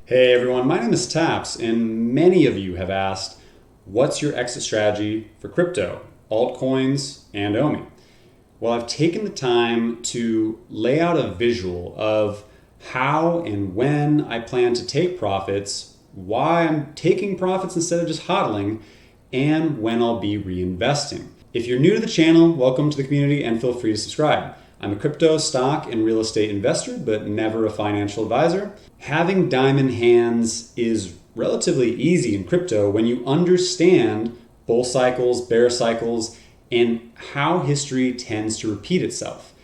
Hey everyone, my name is Taps, and many of you have asked, what's your exit strategy for crypto, altcoins, and OMI? Well, I've taken the time to lay out a visual of how and when I plan to take profits, why I'm taking profits instead of just hodling, and when I'll be reinvesting. If you're new to the channel, welcome to the community and feel free to subscribe. I'm a crypto, stock, and real estate investor, but never a financial advisor. Having diamond hands is relatively easy in crypto when you understand bull cycles, bear cycles, and how history tends to repeat itself.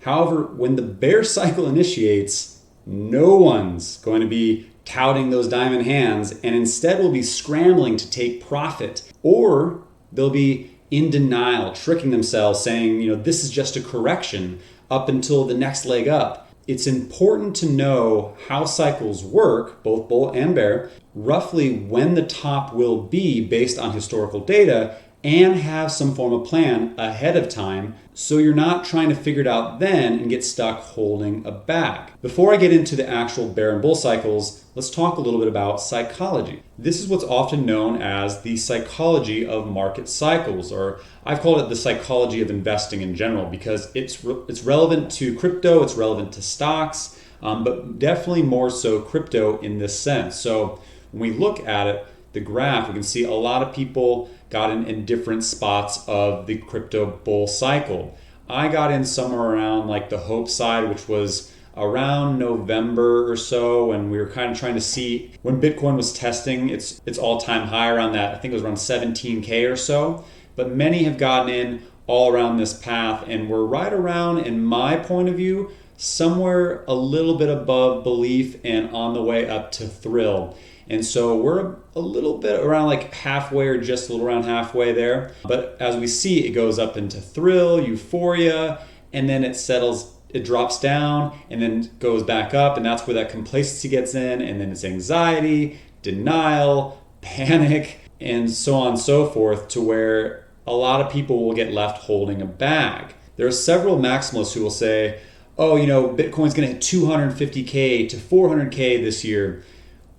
However, when the bear cycle initiates, no one's going to be touting those diamond hands and instead will be scrambling to take profit, or they'll be in denial, tricking themselves, saying, this is just a correction up until the next leg up. It's important to know how cycles work, both bull and bear, roughly when the top will be based on historical data, and have some form of plan ahead of time so you're not trying to figure it out then and get stuck holding a bag. Before I get into the actual bear and bull cycles, let's talk a little bit about psychology. This is what's often known as the psychology of market cycles, or I've called it the psychology of investing in general because it's relevant to crypto, it's relevant to stocks, but definitely more so crypto in this sense. So when we look at it, the graph, we can see a lot of people got in different spots of the crypto bull cycle. I got in somewhere around like the hope side, which was around November or so, and we were kind of trying to see when Bitcoin was testing its all-time high around that. I think it was around 17K or so. But many have gotten in all around this path, and we're right around, in my point of view, somewhere a little bit above belief and on the way up to thrill. And so we're a little bit around like halfway or just a little around halfway there. But as we see, it goes up into thrill, euphoria, and then it settles, it drops down and then goes back up. And that's where that complacency gets in. And then it's anxiety, denial, panic, and so on and so forth, to where a lot of people will get left holding a bag. There are several maximalists who will say, oh, Bitcoin's going to hit 250K to 400K this year.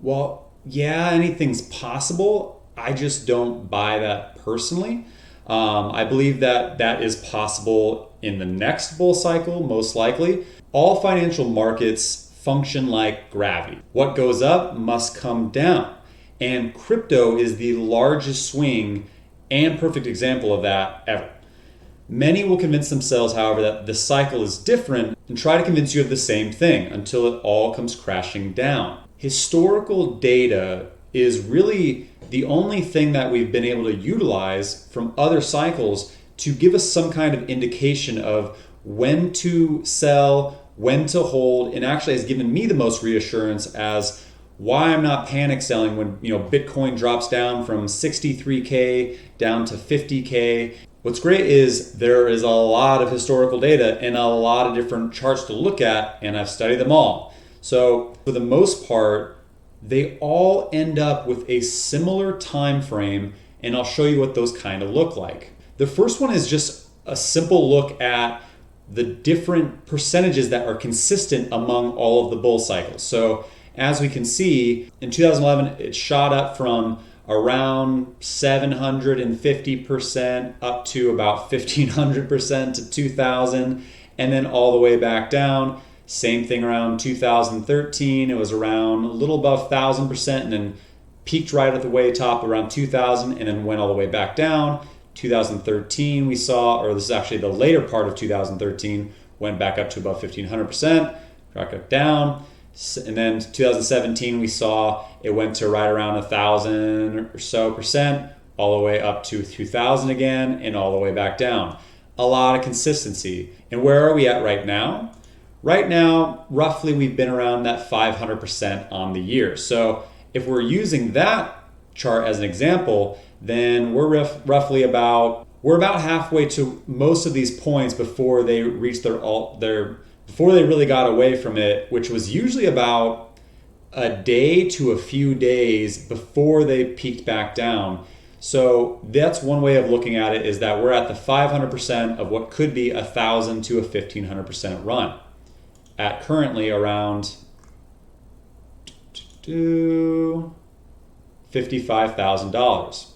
Well, yeah, anything's possible. I just don't buy that personally. I believe that is possible in the next bull cycle, most likely. All financial markets function like gravity. What goes up must come down. And crypto is the largest swing and perfect example of that ever. Many will convince themselves, however, that the cycle is different and try to convince you of the same thing until it all comes crashing down. Historical data is really the only thing that we've been able to utilize from other cycles to give us some kind of indication of when to sell, when to hold, and actually has given me the most reassurance as why I'm not panic selling when Bitcoin drops down from 63K down to 50K. What's great is there is a lot of historical data and a lot of different charts to look at, and I've studied them all. So for the most part, they all end up with a similar time frame, and I'll show you what those kind of look like. The first one is just a simple look at the different percentages that are consistent among all of the bull cycles. So as we can see, in 2011, it shot up from around 750% up to about 1500% to 2000, and then all the way back down. Same thing around 2013, it was around a little above 1000% and then peaked right at the way top around 2000 and then went all the way back down. 2013 we saw, or this is actually the later part of 2013, went back up to about 1500%, back up down. And then 2017 we saw it went to right around 1000 or so percent, all the way up to 2000 again and all the way back down. A lot of consistency. And where are we at right now? Right now, roughly we've been around that 500% on the year. So if we're using that chart as an example, then we're roughly about halfway to most of these points before they reached before they really got away from it, which was usually about a day to a few days before they peaked back down. So that's one way of looking at it, is that we're at the 500% of what could be 1,000 to a 1,500% run at currently around $55,000.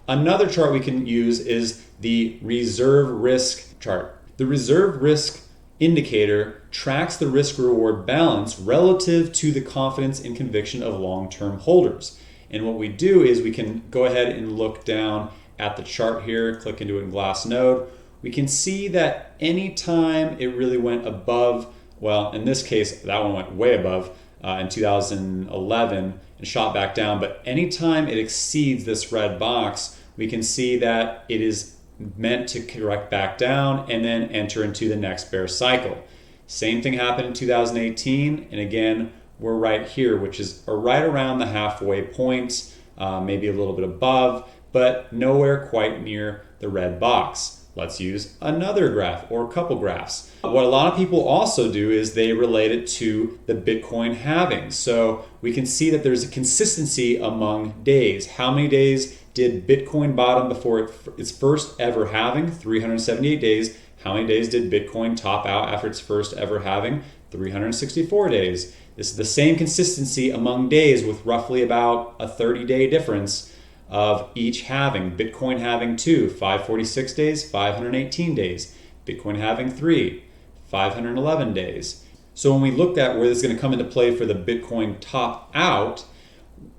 Another chart we can use is the reserve risk chart. The reserve risk indicator tracks the risk reward balance relative to the confidence and conviction of long-term holders. And what we do is we can go ahead and look down at the chart here, click into it in Glassnode. We can see that anytime it really went above, well, in this case, that one went way above in 2011 and shot back down. But anytime it exceeds this red box, we can see that it is meant to correct back down and then enter into the next bear cycle. Same thing happened in 2018, and again, we're right here, which is right around the halfway point, maybe a little bit above, but nowhere quite near the red box. Let's use another graph or a couple graphs. What a lot of people also do is they relate it to the Bitcoin halving. So we can see that there's a consistency among days. How many days did Bitcoin bottom before its first ever halving? 378 days. How many days did Bitcoin top out after its first ever halving? 364 days. This is the same consistency among days with roughly about a 30-day difference of each halving. Bitcoin halving 2, 546 days, 518 days. Bitcoin halving 3, 511 days. So when we looked at where this is going to come into play for the Bitcoin top out,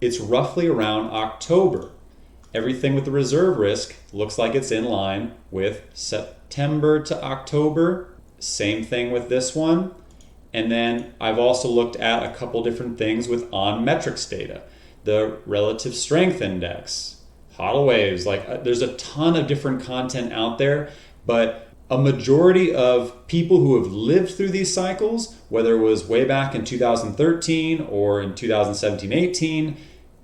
it's roughly around October. Everything with the reserve risk looks like it's in line with September to October. Same thing with this one. And then I've also looked at a couple different things with on-metrics data. The relative strength index, HODL waves, there's a ton of different content out there, but a majority of people who have lived through these cycles, whether it was way back in 2013 or in 2017-18,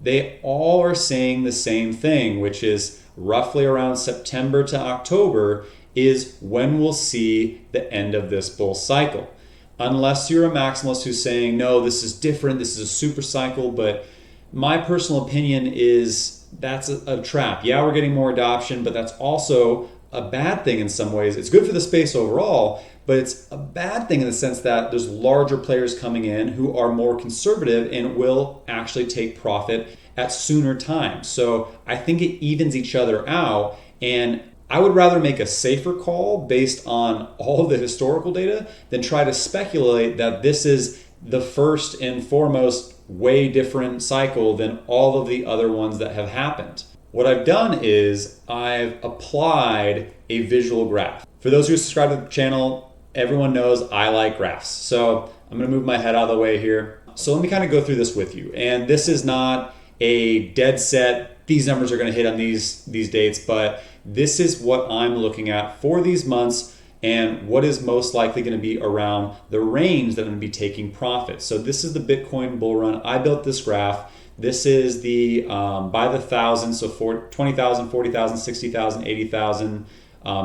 they all are saying the same thing, which is roughly around September to October is when we'll see the end of this bull cycle. Unless you're a maximalist who's saying, no, this is different, this is a super cycle, but my personal opinion is that's a trap. Yeah, we're getting more adoption, but that's also a bad thing in some ways. It's good for the space overall, but it's a bad thing in the sense that there's larger players coming in who are more conservative and will actually take profit at sooner times. So I think it evens each other out, and I would rather make a safer call based on all of the historical data than try to speculate that this is the first and foremost way different cycle than all of the other ones that have happened. What I've done is I've applied a visual graph. For those who subscribe to the channel, everyone knows I like graphs. So I'm gonna move my head out of the way here. So let me kind of go through this with you. And this is not a dead set, these numbers are gonna hit on these dates, but this is what I'm looking at for these months and what is most likely going to be around the range that I'm going to be taking profit. So this is the Bitcoin bull run. I built this graph. This is the by the thousand, so 20,000, 40,000, 60,000, 80,000.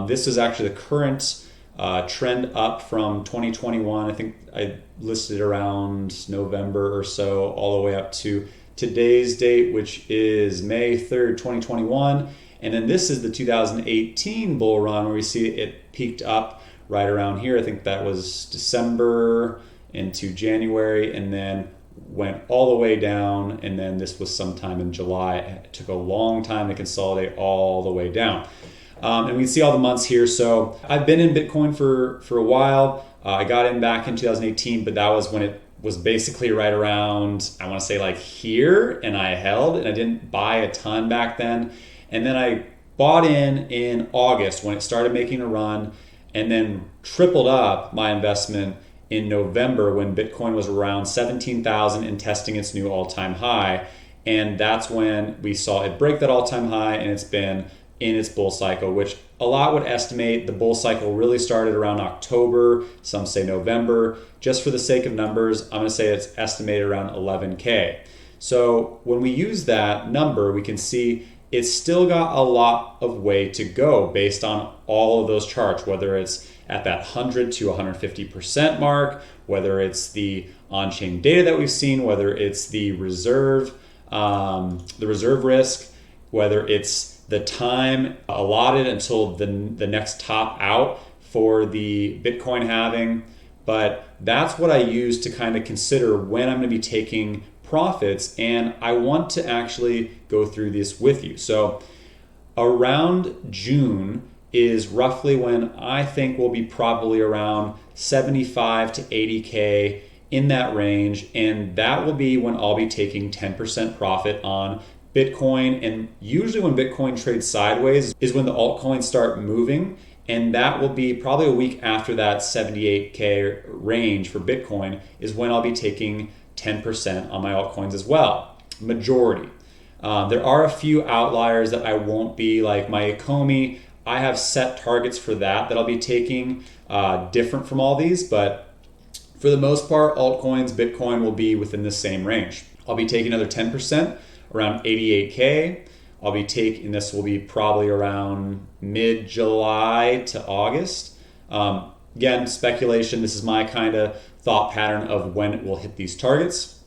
This is actually the current trend up from 2021. I think I listed around November or so, all the way up to today's date, which is May 3rd, 2021. And then this is the 2018 bull run where we see it peaked up right around here. I think that was December into January, and then went all the way down. And then this was sometime in July. It took a long time to consolidate all the way down. And we can see all the months here. So I've been in Bitcoin for a while. I got in back in 2018, but that was when it was basically right around, I want to say like here, and I held, and I didn't buy a ton back then. And then I bought in August when it started making a run, and then tripled up my investment in November when Bitcoin was around 17,000 and testing its new all-time high. And that's when we saw it break that all-time high, and it's been in its bull cycle, which a lot would estimate the bull cycle really started around October, some say November. Just for the sake of numbers, I'm gonna say it's estimated around 11K. So when we use that number, we can see it's still got a lot of way to go based on all of those charts, whether it's at that 100 to 150% mark, whether it's the on-chain data that we've seen, whether it's the reserve risk, whether it's the time allotted until the next top out for the Bitcoin halving. But that's what I use to kind of consider when I'm going to be taking profits, and I want to actually go through this with you. So around June is roughly when I think we'll be probably around 75 to 80K in that range. And that will be when I'll be taking 10% profit on Bitcoin. And usually when Bitcoin trades sideways is when the altcoins start moving. And that will be probably a week after that 78K range for Bitcoin is when I'll be taking 10% on my altcoins as well. Majority. There are a few outliers that I won't be, like my Ecomi. I have set targets for that I'll be taking different from all these, but for the most part, altcoins, Bitcoin will be within the same range. I'll be taking another 10%, around 88K. I'll be taking, this will be probably around mid-July to August. Again, speculation, this is my kind of thought pattern of when it will hit these targets.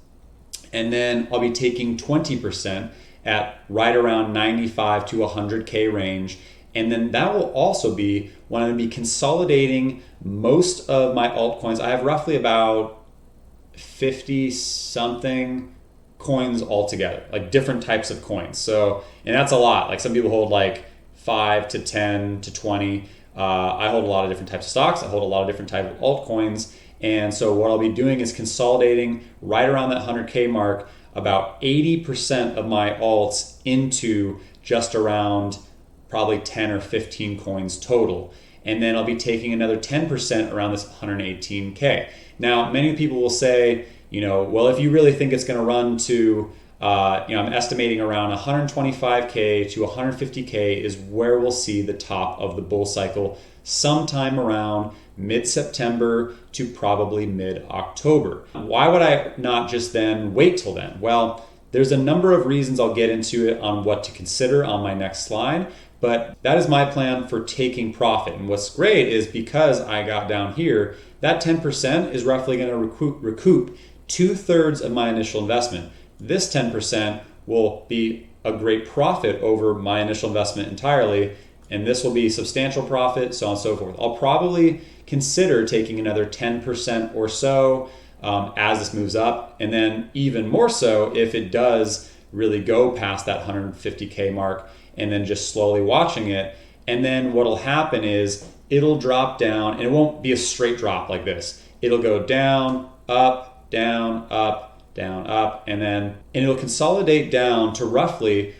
And then I'll be taking 20% at right around 95 to 100K range. And then that will also be when I'm going to be consolidating most of my altcoins. I have roughly about 50 something coins altogether, like different types of coins. So, and that's a lot. Like some people hold like 5 to 10 to 20. I hold a lot of different types of stocks. I hold a lot of different types of altcoins. And so what I'll be doing is consolidating right around that 100K mark, about 80% of my alts into just around probably 10 or 15 coins total. And then I'll be taking another 10% around this 118K. Now, many people will say, well, if you really think it's going to run to, I'm estimating around 125K to 150K is where we'll see the top of the bull cycle sometime around mid-September to probably mid-October. Why would I not just then wait till then? Well, there's a number of reasons. I'll get into it on what to consider on my next slide, but that is my plan for taking profit. And what's great is because I got down here, that 10% is roughly going to recoup 2/3 of my initial investment. This 10% will be a great profit over my initial investment entirely, and this will be substantial profit, so on and so forth. I'll probably consider taking another 10% or so as this moves up, and then even more so if it does really go past that 150K mark, and then just slowly watching it. And then what'll happen is it'll drop down, and it won't be a straight drop like this. It'll go down, up, down, up, down, up, and it'll consolidate down to roughly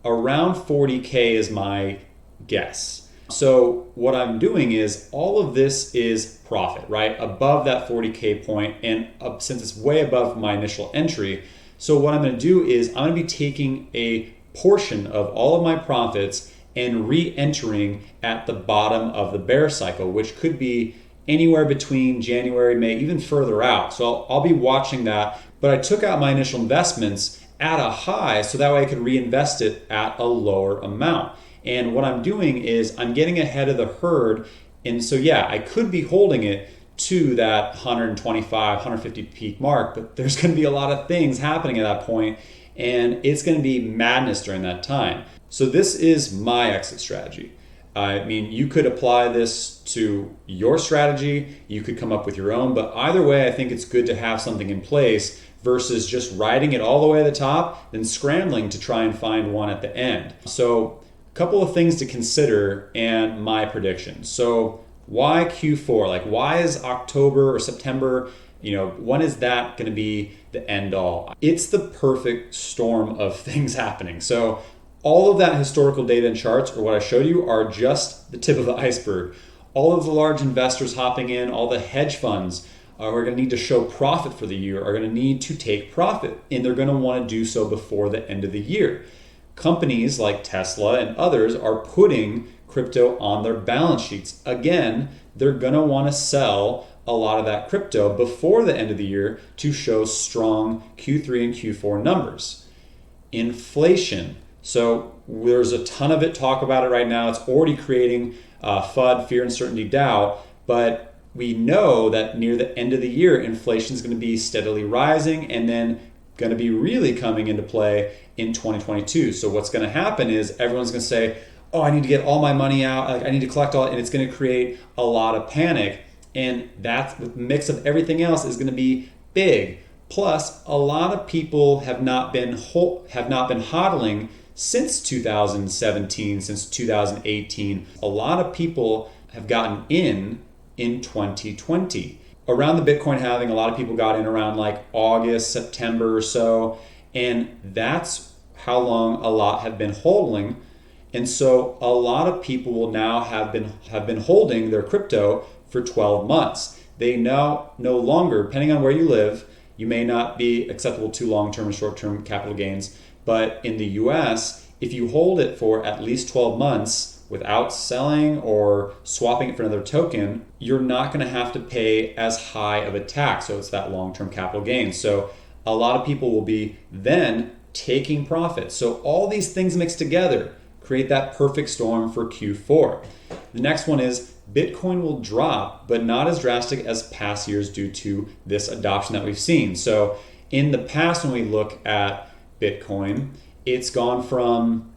around 40K is my guess. So what I'm doing is all of this is profit, right? Above that 40K point, and since it's way above my initial entry, so what I'm going to do is I'm going to be taking a portion of all of my profits and re-entering at the bottom of the bear cycle, which could be anywhere between January, May, even further out. So I'll be watching that. But I took out my initial investments at a high so that way I could reinvest it at a lower amount. And what I'm doing is I'm getting ahead of the herd. And so yeah, I could be holding it to that 125, 150 peak mark, but there's going to be a lot of things happening at that point, and it's going to be madness during that time. So this is my exit strategy. I mean, you could apply this to your strategy, you could come up with your own, but either way, I think it's good to have something in place versus just riding it all the way to the top, then scrambling to try and find one at the end. So a couple of things to consider and my prediction. So why Q4? Like, why is October or September, when is that going to be the end all? It's the perfect storm of things happening. So all of that historical data and charts, or what I showed you, are just the tip of the iceberg. All of the large investors hopping in, all the hedge funds who are going to need to show profit for the year are going to need to take profit, and they're going to want to do so before the end of the year. Companies like Tesla and others are putting crypto on their balance sheets. Again, they're going to want to sell a lot of that crypto before the end of the year to show strong Q3 and Q4 numbers. Inflation. So there's a ton of talk about it right now. It's already creating FUD, fear, uncertainty, doubt. But we know that near the end of the year, inflation is going to be steadily rising and then going to be really coming into play in 2022. So what's going to happen is everyone's going to say, oh, I need to get all my money out. I need to collect all, and it's going to create a lot of panic. And that's the mix of everything else is going to be big. Plus, a lot of people have not been hodling since 2017, since 2018. A lot of people have gotten in 2020. Around the Bitcoin halving, a lot of people got in around like August, September or so, and that's how long a lot have been hodling. And so a lot of people will now have been holding their crypto for 12 months. They now no longer, depending on where you live, you may not be acceptable to long-term and short-term capital gains, but in the US, if you hold it for at least 12 months without selling or swapping it for another token, you're not going to have to pay as high of a tax. So it's that long-term capital gain. So a lot of people will be then taking profit. So all these things mixed together create that perfect storm for Q4. The next one is Bitcoin will drop, but not as drastic as past years due to this adoption that we've seen. So in the past, when we look at Bitcoin, it's gone from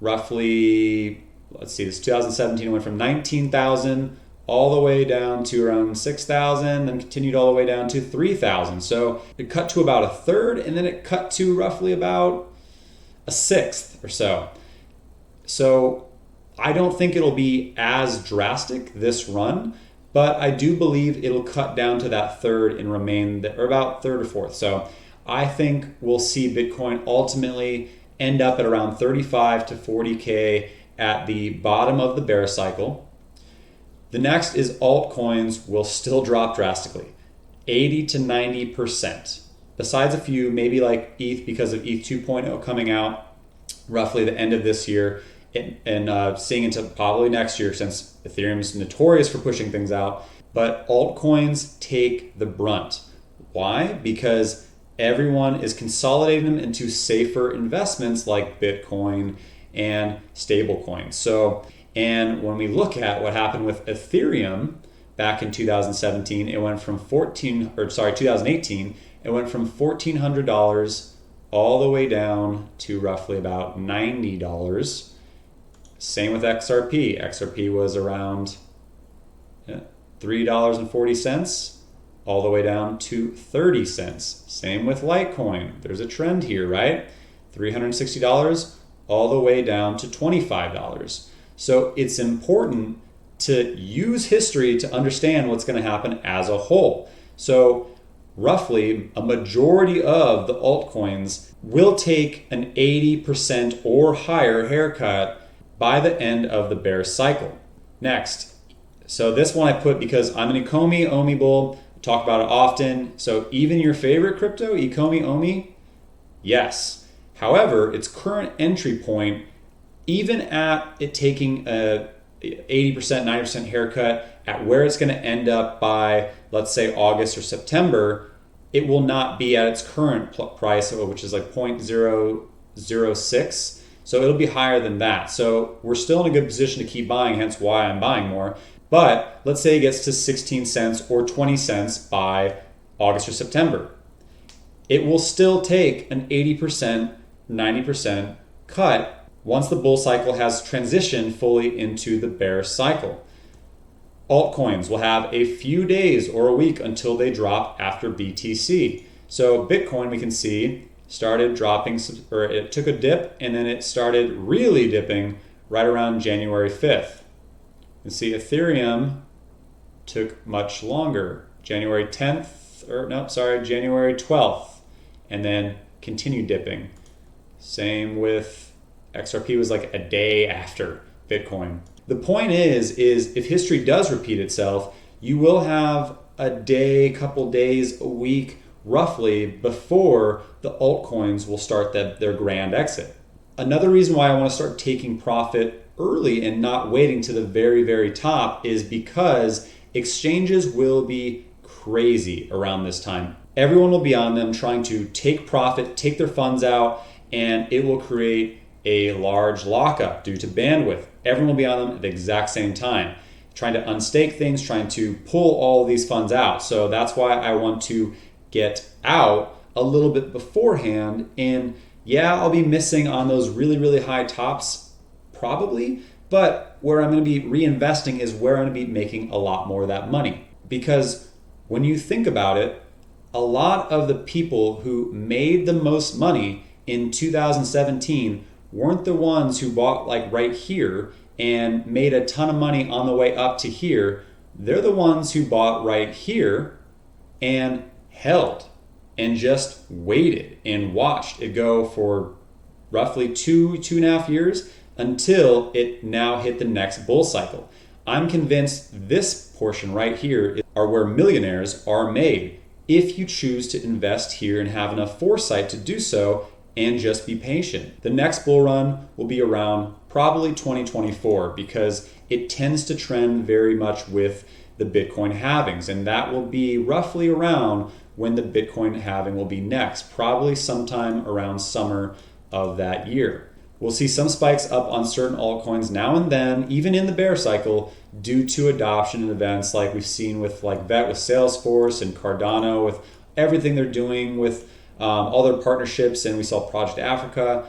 roughly, let's see, this 2017, it went from 19,000 all the way down to around 6,000, then continued all the way down to 3,000. So it cut to about a third, and then it cut to roughly about a sixth or so. So I don't think it'll be as drastic this run, but I do believe it'll cut down to that third and remain, or about third or fourth. So I think we'll see Bitcoin ultimately end up at around 35 to 40K at the bottom of the bear cycle. The next is altcoins will still drop drastically, 80 to 90%. Besides a few, maybe like ETH because of ETH 2.0 coming out roughly the end of this year, and seeing into probably next year, since Ethereum is notorious for pushing things out. But altcoins take the brunt. Why? Because everyone is consolidating them into safer investments like Bitcoin and stablecoins. So, and when we look at what happened with Ethereum back in 2017, it went from 2018, it went from $1,400 all the way down to roughly about $90. Same with XRP. XRP was around $3.40 all the way down to 30 cents. Same with Litecoin. There's a trend here, right? $360 all the way down to $25. So it's important to use history to understand what's going to happen as a whole. So roughly a majority of the altcoins will take an 80% or higher haircut by the end of the bear cycle. Next, so this one I put because I'm an Ecomi Omi bull, talk about it often. So even your favorite crypto, Ecomi Omi, yes. However, its current entry point, even at it taking a 80%, 90% haircut at where it's going to end up by, let's say, August or September, it will not be at its current price, which is like 0.006. So it'll be higher than that. So we're still in a good position to keep buying, hence why I'm buying more. But let's say it gets to 16 cents or 20 cents by August or September. It will still take an 80%, 90% cut once the bull cycle has transitioned fully into the bear cycle. Altcoins will have a few days or a week until they drop after BTC. So Bitcoin, we can see, started dropping, or it took a dip and then it started really dipping right around January 5th. You can see Ethereum took much longer, January 12th, and then continued dipping. Same with XRP, was like a day after Bitcoin. The point is if history does repeat itself, you will have a day, couple days, a week, roughly, before the altcoins will start their grand exit. Another reason why I want to start taking profit early and not waiting to the very, very top is because exchanges will be crazy around this time. Everyone will be on them trying to take profit, take their funds out, and it will create a large lockup due to bandwidth. Everyone will be on them at the exact same time, trying to unstake things, trying to pull all these funds out. So that's why I want to get out a little bit beforehand. And yeah, I'll be missing on those really, really high tops, probably, but where I'm going to be reinvesting is where I'm going to be making a lot more of that money. Because when you think about it, a lot of the people who made the most money in 2017 weren't the ones who bought like right here and made a ton of money on the way up to here. They're the ones who bought right here and held and just waited and watched it go for roughly 2.5 years until it now hit the next bull cycle. I'm convinced this portion right here are where millionaires are made if you choose to invest here and have enough foresight to do so and just be patient. The next bull run will be around probably 2024 because it tends to trend very much with the Bitcoin halvings, and that will be roughly around when the Bitcoin halving will be next, probably sometime around summer of that year. We'll see some spikes up on certain altcoins now and then, even in the bear cycle, due to adoption and events like we've seen with like Veve with Salesforce and Cardano with everything they're doing with all their partnerships, and we saw Project Africa.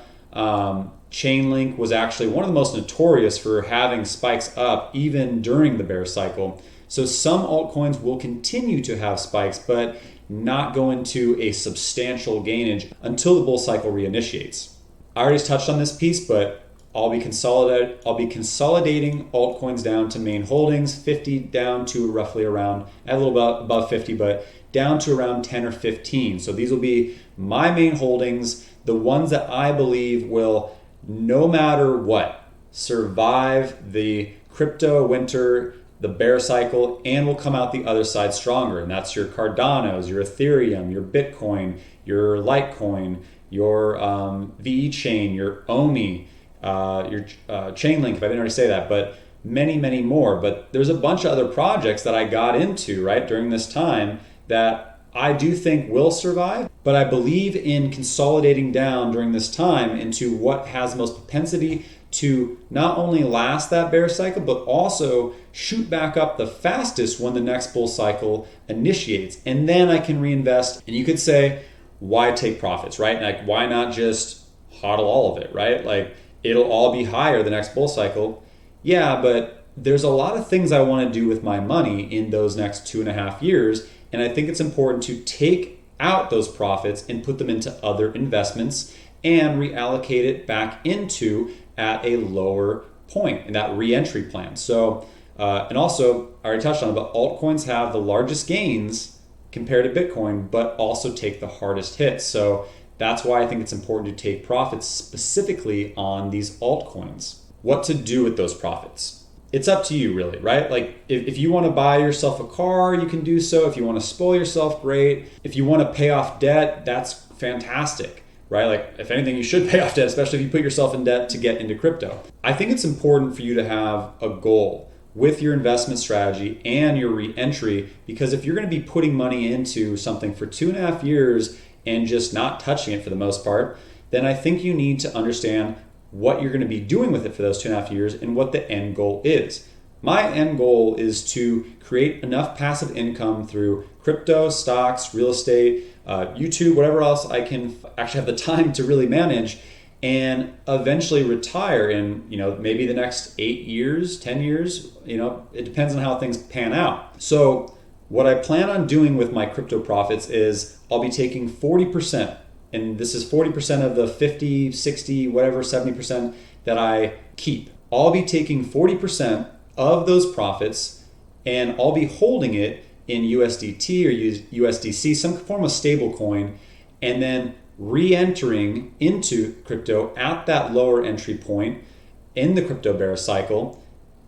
Chainlink was actually one of the most notorious for having spikes up even during the bear cycle. So some altcoins will continue to have spikes, but not go into a substantial gainage until the bull cycle reinitiates. I already touched on this piece, but I'll be consolidating altcoins down to main holdings, 50 down to roughly around, a little above 50, but down to around 10 or 15. So these will be my main holdings, the ones that I believe will, no matter what, survive the crypto winter, the bear cycle, and will come out the other side stronger. And that's your Cardanos, your Ethereum, your Bitcoin, your Litecoin, your VE chain, your OMI, your Chainlink, if I didn't already say that, but many, many more. But there's a bunch of other projects that I got into, right, during this time that I do think will survive, but I believe in consolidating down during this time into what has the most propensity to not only last that bear cycle, but also shoot back up the fastest when the next bull cycle initiates. And then I can reinvest. And you could say, why take profits, right? Like, why not just hodl all of it, right? Like, it'll all be higher the next bull cycle. Yeah, but there's a lot of things I want to do with my money in those next 2.5 years. And I think it's important to take out those profits and put them into other investments and reallocate it back into at a lower point in that re-entry plan. So, and also, I already touched on it, but altcoins have the largest gains compared to Bitcoin, but also take the hardest hits. So that's why I think it's important to take profits specifically on these altcoins. What to do with those profits? It's up to you, really, right? Like, if you want to buy yourself a car, you can do so. If you want to spoil yourself, great. If you want to pay off debt, that's fantastic, right? Like, if anything, you should pay off debt, especially if you put yourself in debt to get into crypto. I think it's important for you to have a goal with your investment strategy and your re-entry, because if you're going to be putting money into something for 2.5 years and just not touching it for the most part, then I think you need to understand what you're going to be doing with it for those 2.5 years and what the end goal is. My end goal is to create enough passive income through crypto, stocks, real estate, YouTube, whatever else I can actually have the time to really manage, and eventually retire in, maybe the next 8 years, 10 years, it depends on how things pan out. So what I plan on doing with my crypto profits is I'll be taking 40%, and this is 40% of the 50, 60, whatever, 70% that I keep. I'll be taking 40% of those profits and I'll be holding it in USDT or USDC, some form of stable coin, and then re-entering into crypto at that lower entry point in the crypto bear cycle,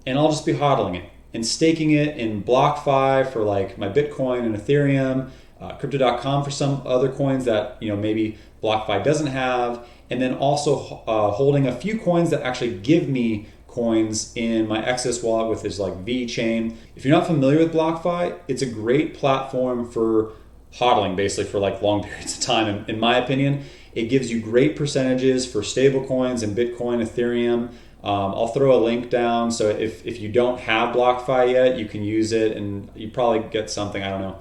and I'll just be hodling it and staking it in BlockFi for like my Bitcoin and Ethereum, Crypto.com for some other coins that maybe BlockFi doesn't have, and then also holding a few coins that actually give me coins in my Exodus wallet with this like V chain. If you're not familiar with BlockFi, it's a great platform for hodling, basically for like long periods of time. In my opinion, it gives you great percentages for stable coins and Bitcoin, Ethereum. I'll throw a link down, so if you don't have BlockFi yet, you can use it and you probably get something, I don't know.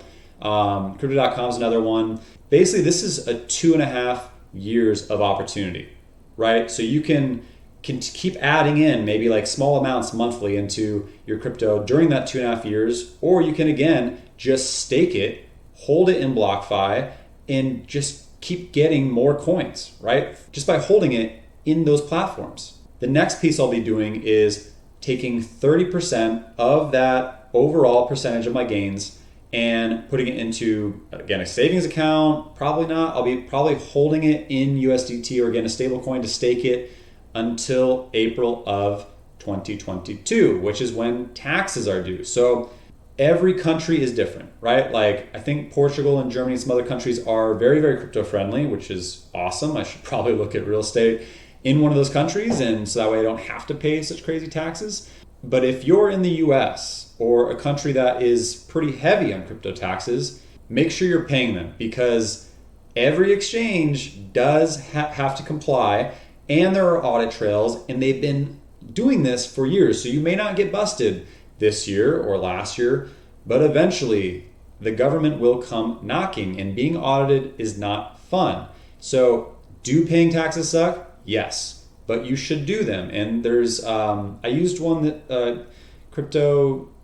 Crypto.com is another one. Basically, this is a 2.5 years of opportunity, right? So you can keep adding in maybe like small amounts monthly into your crypto during that 2.5 years, or you can again just stake it, hold it in BlockFi, and just keep getting more coins, right? Just by holding it in those platforms. The next piece I'll be doing is taking 30% of that overall percentage of my gains and putting it into, again, a savings account. Probably not. I'll be probably holding it in USDT or, again, a stable coin to stake it until April of 2022, which is when taxes are due. So every country is different, right? Like, I think Portugal and Germany and some other countries are very, very crypto friendly, which is awesome. I should probably look at real estate in one of those countries, and so that way I don't have to pay such crazy taxes. But if you're in the US or a country that is pretty heavy on crypto taxes, make sure you're paying them, because every exchange does have to comply, and there are audit trails, and they've been doing this for years. So you may not get busted this year or last year, but eventually the government will come knocking, and being audited is not fun. So do paying taxes suck? Yes, but you should do them. And there's, I used one that,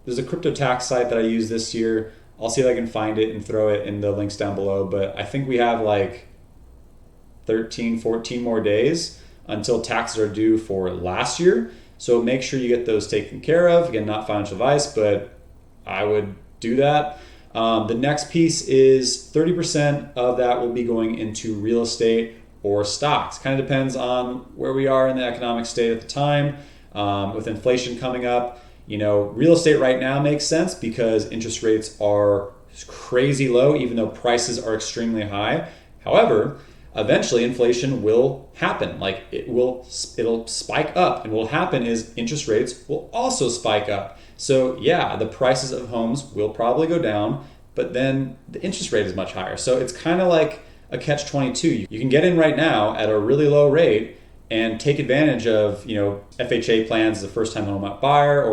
there's a crypto tax site that I used this year. I'll see if I can find it and throw it in the links down below. But I think we have like 13, 14 more days until taxes are due for last year. So make sure you get those taken care of. Again, not financial advice, but I would do that. The next piece is 30% of that will be going into real estate or stocks. Kind of depends on where we are in the economic state at the time. With inflation coming up, real estate right now makes sense because interest rates are crazy low, even though prices are extremely high. However, eventually inflation will happen. Like it'll spike up, and what will happen is interest rates will also spike up. So yeah, the prices of homes will probably go down, but then the interest rate is much higher. So it's kind of like a catch-22. You can get in right now at a really low rate and take advantage of, FHA plans as a first-time home buyer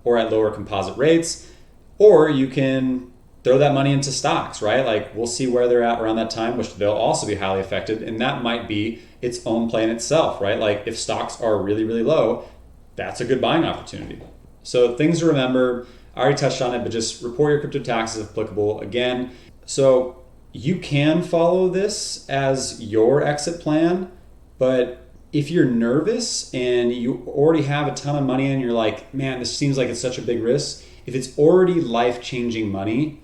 or at lower composite rates, or you can throw that money into stocks, right? Like we'll see where they're at around that time, which they'll also be highly affected, and that might be its own play in itself, right? Like if stocks are really, really low, that's a good buying opportunity. So things to remember, I already touched on it, but just report your crypto taxes if applicable. Again, so you can follow this as your exit plan, but if you're nervous and you already have a ton of money and you're like, man, this seems like it's such a big risk, if it's already life-changing money,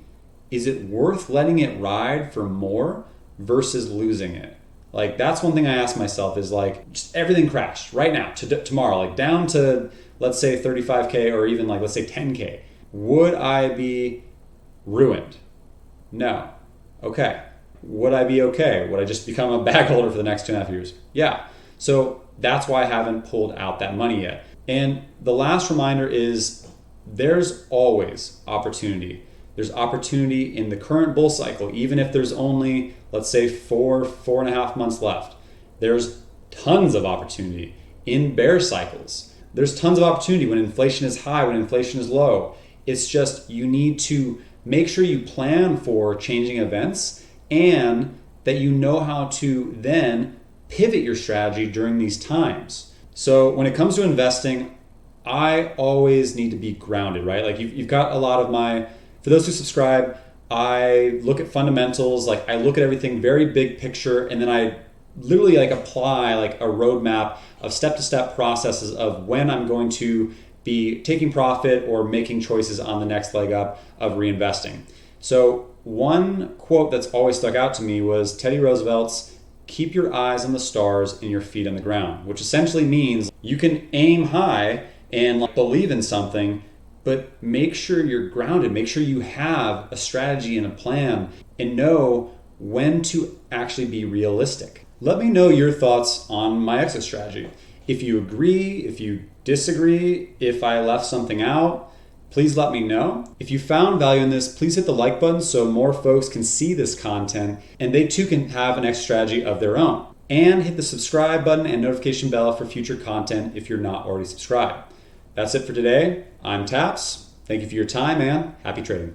is it worth letting it ride for more versus losing it? Like that's one thing I ask myself is like, just everything crashed right now to tomorrow, like down to let's say 35K or even like let's say 10K. Would I be ruined? No. Okay. Would I be okay? Would I just become a bag holder for the next 2.5 years? Yeah. So that's why I haven't pulled out that money yet. And the last reminder is there's always opportunity. There's opportunity in the current bull cycle, even if there's only, let's say, 4.5 months left. There's tons of opportunity in bear cycles. There's tons of opportunity when inflation is high, when inflation is low. It's just you need to make sure you plan for changing events and that you know how to then pivot your strategy during these times. So when it comes to investing, I always need to be grounded, right? Like you've got a lot of for those who subscribe, I look at fundamentals, like I look at everything very big picture, and then I literally like apply like a roadmap of step-to-step processes of when I'm going to be taking profit or making choices on the next leg up of reinvesting. So one quote that's always stuck out to me was Teddy Roosevelt's, "Keep your eyes on the stars and your feet on the ground," which essentially means you can aim high and like believe in something, but make sure you're grounded. Make sure you have a strategy and a plan and know when to actually be realistic. Let me know your thoughts on my exit strategy. If you agree, if you disagree, if I left something out, please let me know. If you found value in this, please hit the like button so more folks can see this content and they too can have an exit strategy of their own. And hit the subscribe button and notification bell for future content if you're not already subscribed. That's it for today. I'm Taps. Thank you for your time and happy trading.